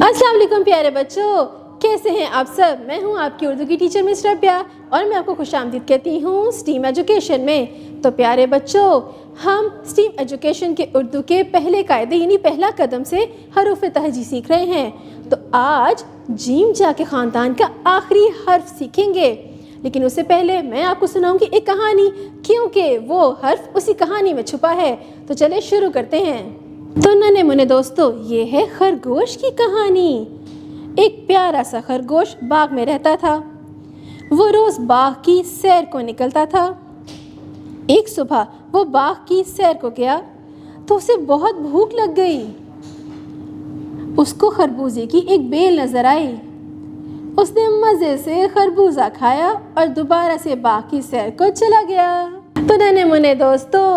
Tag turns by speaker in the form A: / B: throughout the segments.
A: अस्सलाम वालेकुम प्यारे बच्चों, कैसे हैं आप सब। मैं हूं आपकी उर्दू की टीचर मिस रबिया और मैं आपको खुशामदीद कहती हूं स्टीम एजुकेशन में। तो प्यारे बच्चों, हम स्टीम एजुकेशन के उर्दू के पहले कायदे यानी पहला कदम से हरूफ तहजी सीख रहे हैं। तो आज जीम जा के ख़ानदान का आखिरी हर्फ सीखेंगे, लेकिन उससे पहले मैं आपको सुनाऊंगी एक कहानी, क्योंकि वो हर्फ उसी कहानी में छुपा है। तो चले शुरू करते हैं। तो नन्हे मुन्ने दोस्तों, ये है खरगोश की कहानी। एक प्यारा सा खरगोश बाग में रहता था। वो रोज़ बाग की सैर को निकलता था। एक सुबह वो बाग की सैर को गया तो उसे बहुत भूख लग गई। उसको खरबूजे की एक बेल नज़र आई। उसने मज़े से खरबूजा खाया और दोबारा से बाग की सैर को चला गया। तो नन्हे मुन्ने दोस्तों,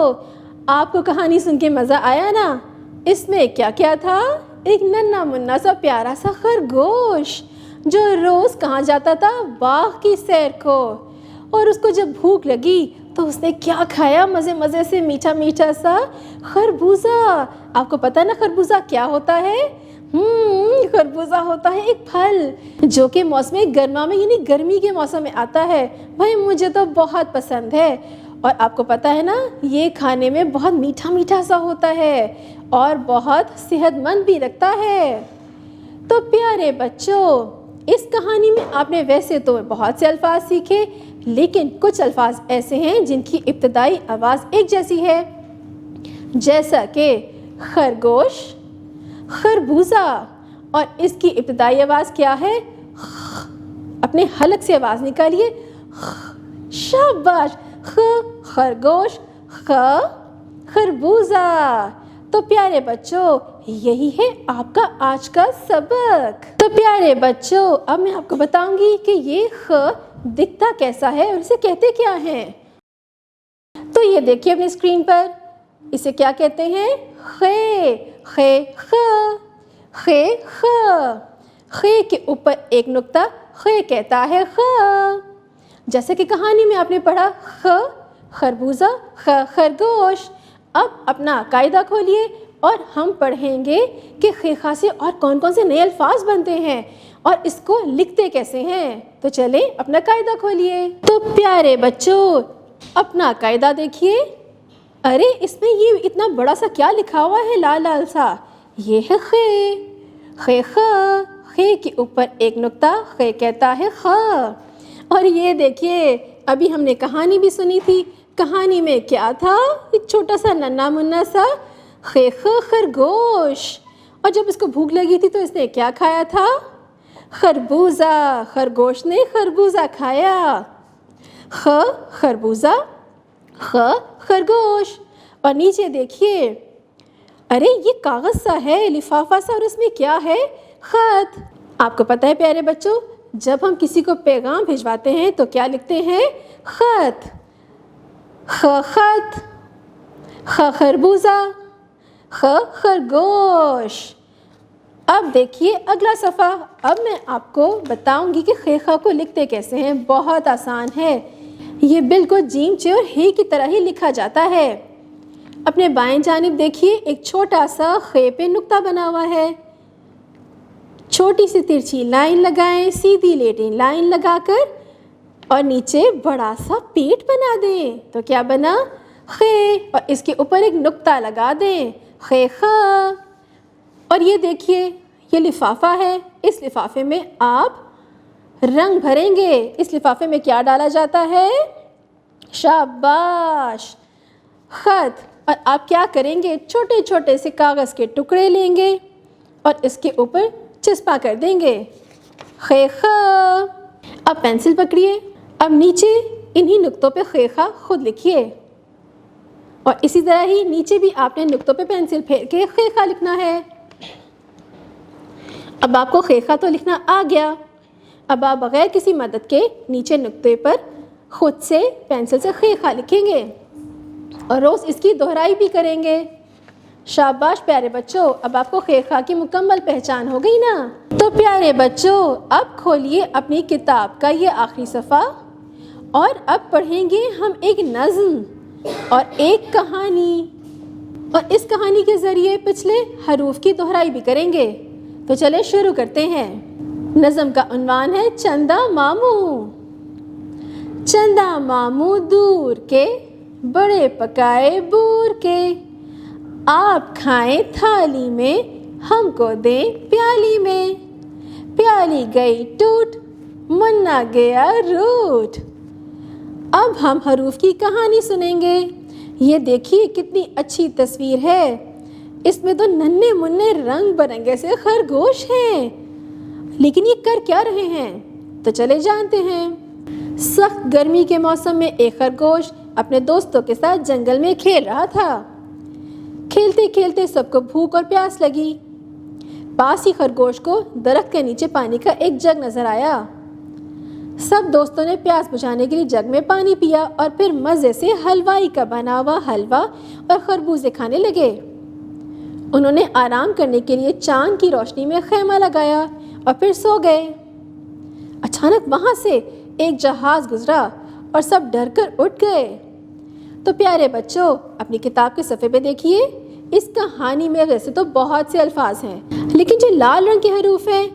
A: आपको कहानी सुन के मज़ा आया ना। इसमें क्या क्या था? एक नन्हा मुन्ना सा प्यारा सा खरगोश जो रोज़ कहाँ जाता था, बाग की सैर को। और उसको जब भूख लगी तो उसने क्या खाया? मज़े मज़े से मीठा मीठा सा खरबूजा। आपको पता ना खरबूजा क्या होता है? खरबूजा होता है एक फल जो कि मौसम गर्मा में यानी गर्मी के मौसम में आता है। भाई मुझे तो बहुत पसंद है। और आपको पता है ना, ये खाने में बहुत मीठा मीठा सा होता है और बहुत सेहतमंद भी लगता है। तो प्यारे बच्चों, इस कहानी में आपने वैसे तो बहुत से अल्फाज सीखे, लेकिन कुछ अल्फाज ऐसे हैं जिनकी इब्तदाई आवाज़ एक जैसी है, जैसा कि खरगोश, खरबूजा। और इसकी इब्तदाई आवाज़ क्या है? अपने हलक से आवाज़ निकालिए। शाबाश। खरगोश, खरबूजा। तो प्यारे बच्चों, यही है आपका आज का सबक। तो प्यारे बच्चों, अब मैं आपको बताऊंगी कि ये ख दिखता कैसा है और इसे कहते क्या हैं। तो ये देखिए अपनी स्क्रीन पर, इसे क्या कहते हैं? खे, खे, ख, खे, ख। खे के ऊपर एक नुक्ता, खे कहता है ख। जैसे कि कहानी में आपने पढ़ा, ख खरबूजा, ख खरगोश। अब अपना कायदा खोलिए और हम पढ़ेंगे कि खेखा से और कौन कौन से नए अल्फाज बनते हैं और इसको लिखते कैसे हैं। तो चलें अपना कायदा खोलिए। तो प्यारे बच्चों, अपना कायदा देखिए। अरे इसमें ये इतना बड़ा सा क्या लिखा हुआ है लाल लाल सा? ये है खे, खे ख। खे के ऊपर एक नुक्ता, खे कहता है ख। और ये देखिए, अभी हमने कहानी भी सुनी थी। कहानी में क्या था? एक छोटा सा नन्हा मुन्ना सा खरगोश। और जब इसको भूख लगी थी तो इसने क्या खाया था? खरबूजा। खरगोश ने खरबूजा खाया। ख खरबूजा, ख खरगोश। और नीचे देखिए, अरे ये कागज़ सा है, लिफाफा सा, और इसमें क्या है? खत। आपको पता है प्यारे बच्चों, जब हम किसी को पैगाम भिजवाते हैं तो क्या लिखते हैं? खत। ख खत, ख खरबूजा, ख खरगोश। अब देखिए अगला सफ़ा। अब मैं आपको बताऊंगी कि खेखा को लिखते कैसे हैं। बहुत आसान है, ये बिल्कुल जीम चे और हे की तरह ही लिखा जाता है। अपने बाएं जानिब देखिए, एक छोटा सा खे पे नुक्ता बना हुआ है। छोटी सी तिरछी लाइन लगाएं, सीधी लेटी लाइन लगाकर, और नीचे बड़ा सा पेट बना दें। तो क्या बना? खे। और इसके ऊपर एक नुक्ता लगा दें, खे खा। और ये देखिए, ये लिफाफा है। इस लिफाफे में आप रंग भरेंगे। इस लिफाफे में क्या डाला जाता है? शाबाश, खत। और आप क्या करेंगे? छोटे छोटे से कागज़ के टुकड़े लेंगे और इसके ऊपर चिस्पा कर देंगे, खेखा। अब पेंसिल पकड़िए। अब नीचे इन्हीं नुक्तों पे खेखा खुद लिखिए, और इसी तरह ही नीचे भी आपने नुक्तों पे पेंसिल फेर के खेखा लिखना है। अब आपको खेखा तो लिखना आ गया। अब आप बगैर किसी मदद के नीचे नुक्ते पर खुद से पेंसिल से खेखा लिखेंगे और रोज़ इसकी दोहराई भी करेंगे। शाबाश प्यारे बच्चों, अब आपको खेखा की मुकम्मल पहचान हो गई ना। तो प्यारे बच्चों, अब खोलिए अपनी किताब का ये आखिरी सफ़ा और अब पढ़ेंगे हम एक नज़्म और एक कहानी, और इस कहानी के ज़रिए पिछले हरूफ की दोहराई भी करेंगे। تو چلے شروع کرتے ہیں۔ نظم کا عنوان ہے چندہ ماموں۔ چندہ ماموں دور کے، بڑے پکائے بور کے، آپ کھائیں تھالی میں، ہم کو دیں پیالی میں، پیالی گئی ٹوٹ، منا گیا روٹ۔ اب ہم حروف کی کہانی سنیں گے۔ یہ دیکھیے کتنی اچھی تصویر ہے، اس میں تو ننھے منھے رنگ برنگے سے خرگوش ہیں، لیکن یہ کر کیا رہے ہیں؟ تو چلے جانتے ہیں۔ سخت گرمی کے موسم میں ایک خرگوش اپنے دوستوں کے ساتھ جنگل میں کھیل رہا تھا۔ کھیلتے کھیلتے سب کو بھوک اور پیاس لگی۔ پاس ہی خرگوش کو درخت کے نیچے پانی کا ایک جگ نظر آیا۔ سب دوستوں نے پیاس بجھانے کے لیے جگ میں پانی پیا اور پھر مزے سے حلوائی کا بنا ہوا حلوہ اور خربوزے کھانے لگے۔ انہوں نے آرام کرنے کے لیے چاند کی روشنی میں خیمہ لگایا اور پھر سو گئے۔ اچانک وہاں سے ایک جہاز گزرا اور سب ڈر کر اٹھ گئے۔ تو پیارے بچوں، اپنی کتاب کے صفحے پہ دیکھیے، اس کہانی میں ویسے تو بہت سے الفاظ ہیں، لیکن جو لال رنگ کے حروف ہیں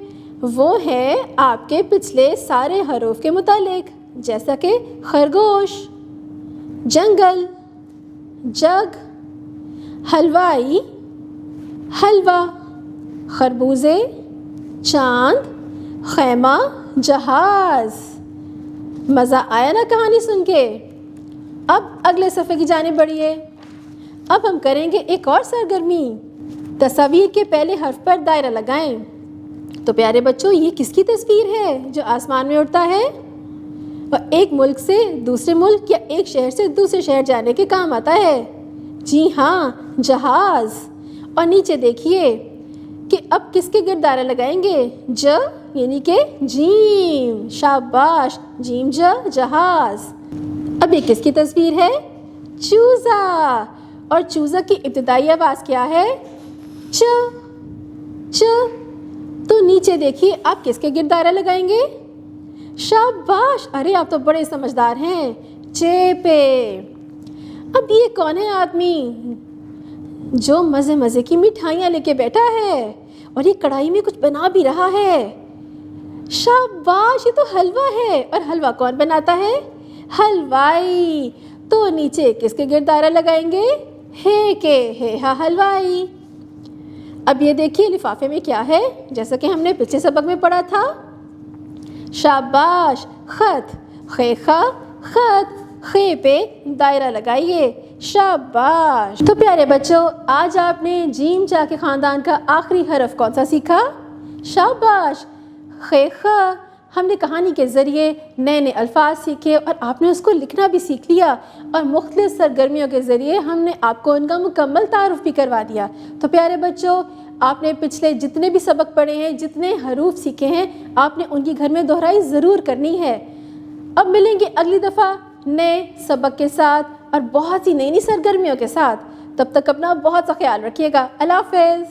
A: وہ ہے آپ کے پچھلے سارے حروف کے متعلق، جیسا کہ خرگوش، جنگل، جگ، حلوائی، حلوہ، خربوزے، چاند، خیمہ، جہاز۔ مزہ آیا نا کہانی سن کے؟ اب اگلے صفحے کی جانب بڑھیے۔ اب ہم کریں گے ایک اور سرگرمی۔ تصاویر کے پہلے حرف پر دائرہ لگائیں۔ تو پیارے بچوں، یہ کس کی تصویر ہے جو آسمان میں اڑتا ہے اور ایک ملک سے دوسرے ملک یا ایک شہر سے دوسرے شہر جانے کے کام آتا ہے؟ جی ہاں، جہاز۔ اور نیچے دیکھیے کہ اب کس کے گرد دائرہ لگائیں گے؟ یعنی کہ جیم۔ شاباش، جیم جہاز۔ اب یہ کس کی تصویر ہے؟ چوزا۔ اور چوزا کی ابتدائی آواز کیا ہے؟ چ۔ تو نیچے دیکھیے آپ کس کے گرد دائرہ لگائیں گے؟ شاباش، ارے آپ تو بڑے سمجھدار ہیں، چے پہ۔ اب یہ کون ہے آدمی جو مزے مزے کی مٹھائیاں لے کے بیٹھا ہے اور یہ کڑھائی میں کچھ بنا بھی رہا ہے؟ شاباش، یہ تو حلوہ ہے۔ اور حلوہ کون بناتا ہے؟ حلوائی۔ تو نیچے کس کے گرد دائرہ لگائیں گے؟ ہے ہا حلوائی۔ اب یہ دیکھیے لفافے میں کیا ہے، جیسا کہ ہم نے پچھلے سبق میں پڑھا تھا۔ شاباش، خط، خط، خے پہ دائرہ لگائیے۔ شاباش۔ تو پیارے بچوں، آج آپ نے جیم چا کے خاندان کا آخری حرف کون سا سیکھا؟ شاباش، خ۔ ہم نے کہانی کے ذریعے نئے نئے الفاظ سیکھے اور آپ نے اس کو لکھنا بھی سیکھ لیا، اور مختلف سرگرمیوں کے ذریعے ہم نے آپ کو ان کا مکمل تعارف بھی کروا دیا۔ تو پیارے بچوں، آپ نے پچھلے جتنے بھی سبق پڑھے ہیں، جتنے حروف سیکھے ہیں، آپ نے ان کی گھر میں دہرائی ضرور کرنی ہے۔ اب ملیں گے اگلی دفعہ نئے سبق کے ساتھ اور بہت سی نئی نئی سرگرمیوں کے ساتھ۔ تب تک اپنا بہت سا خیال رکھیے گا۔ اللہ حافظ۔